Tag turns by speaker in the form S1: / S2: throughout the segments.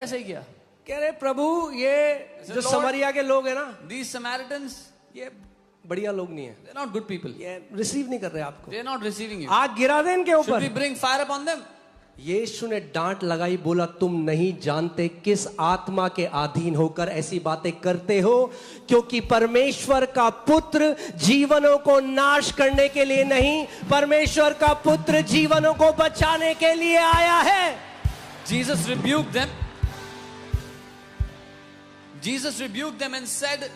S1: ऐसे ही किया।
S2: कह रहे प्रभु ये जो समरिया के लोग हैं ना,
S1: These Samaritans,
S2: ये बढ़िया लोग नहीं है,
S1: they're not good people.
S2: ये रिसीव नहीं कर रहे आपको,
S1: They're not receiving you.
S2: आग गिरा दे इनके
S1: Should we
S2: ऊपर।
S1: bring fire upon them?
S2: यीशु ने डांट लगाई, बोला तुम नहीं जानते किस आत्मा के अधीन होकर ऐसी बातें करते हो, क्योंकि परमेश्वर का पुत्र जीवनों को नाश करने के लिए नहीं, परमेश्वर का पुत्र जीवनों को बचाने के लिए आया है।
S1: Jesus rebuked them. Jesus rebuked them and said,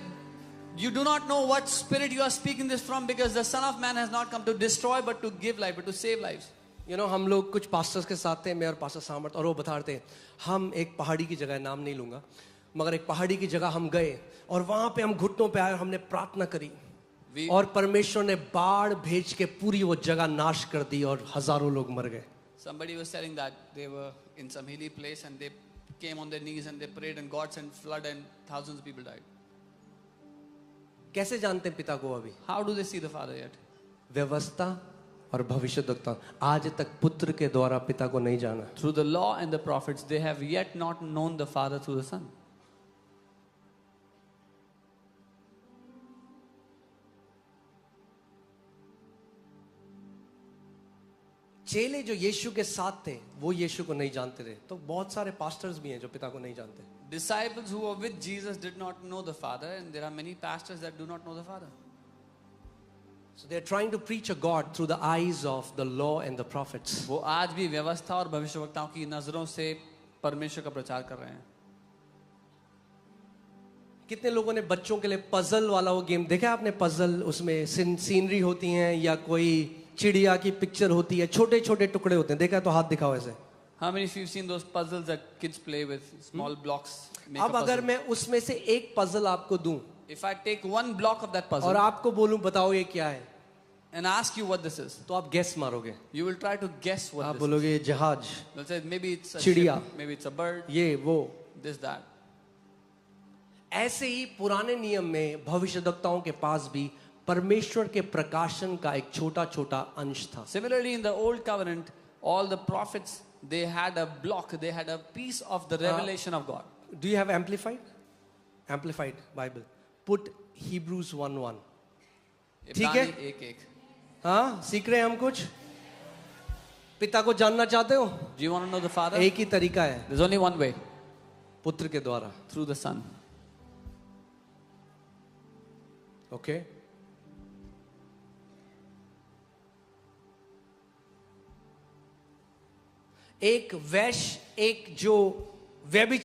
S1: you do not know what spirit you are speaking this from, because the Son of Man has not come to destroy but to give life, but to save lives.
S2: You know, हम लोग कुछ pastors के साथ थे, मैं और pastor सामर्थ, और वो बता रहे थे, हम एक पहाड़ी की जगह, नाम नहीं लूंगा, मगर एक पहाड़ी की जगह हम गए और वहां पे हम घुटनों पे आए और हमने प्रार्थना करी और परमेश्वर ने बाढ़ भेज के पूरी वो जगह नाश कर दी और हजारों लोग मर गए।
S1: Somebody was telling that they were in some hilly place and they came on their knees and they prayed and God sent flood and thousands of people died.
S2: कैसे जानते हैं पिता को? अभी
S1: How do they see the Father yet?
S2: व्यवस्था और भविष्यद्वक्ता आज तक पुत्र के द्वारा पिता को नहीं जाना।
S1: Through the law and the prophets, they have yet not known the Father through the Son.
S2: चेले जो यीशु के साथ थे वो यीशु को नहीं जानते थे, तो बहुत सारे पास्टर्स भी हैं जो पिता को नहीं जानते।
S1: Disciples who were with Jesus did not know the Father, and there are many pastors that do not know the Father.
S2: So they are trying to preach a God through the eyes of the law and the prophets.
S1: वो आज भी व्यवस्था और भविष्यवक्ताओं की नजरों से परमेश्वर का प्रचार कर रहे हैं।
S2: कितने लोगों ने बच्चों के लिए पजल वाला वो गेम देखा आपने? पजल, उसमें सीनरी होती हैं या कोई चिड़िया की पिक्चर होती है, छोटे छोटे टुकड़े होते हैं, देखा है तो हाथ दिखाओ ऐसे।
S1: How many of you have seen those puzzles that kids play with, small blocks?
S2: अब अगर मैं उसमें से एक पजल आपको दूं
S1: If I take one block of that puzzle
S2: और आपको बोलूं बताओ ये क्या है,
S1: and ask you what this is,
S2: तो आप गेस मारोगे,
S1: you will try to guess what
S2: आप
S1: this
S2: बोलोगे ये जहाज,
S1: is. You'll say maybe it's a
S2: चिड़िया,
S1: ship, maybe it's a bird,
S2: ये वो।
S1: this that.
S2: ऐसे ही पुराने नियम में भविष्यद्वक्ताओं के पास भी परमेश्वर के प्रकाशन का एक छोटा छोटा अंश था।
S1: Similarly, in the old covenant, all the prophets, they had a block, they had a piece of the revelation of God.
S2: Do you have amplified? Amplified Bible. Put Hebrews 1:1. ठीक है?
S1: एक
S2: हाँ, सीख रहे हैं हम कुछ? पिता को जानना चाहते हो?
S1: Do you want to know the Father?
S2: एक ही तरीका है,
S1: There's only one way,
S2: पुत्र के द्वारा।
S1: through the Son.
S2: Okay? एक वैश्य, एक जो व्यभिचारी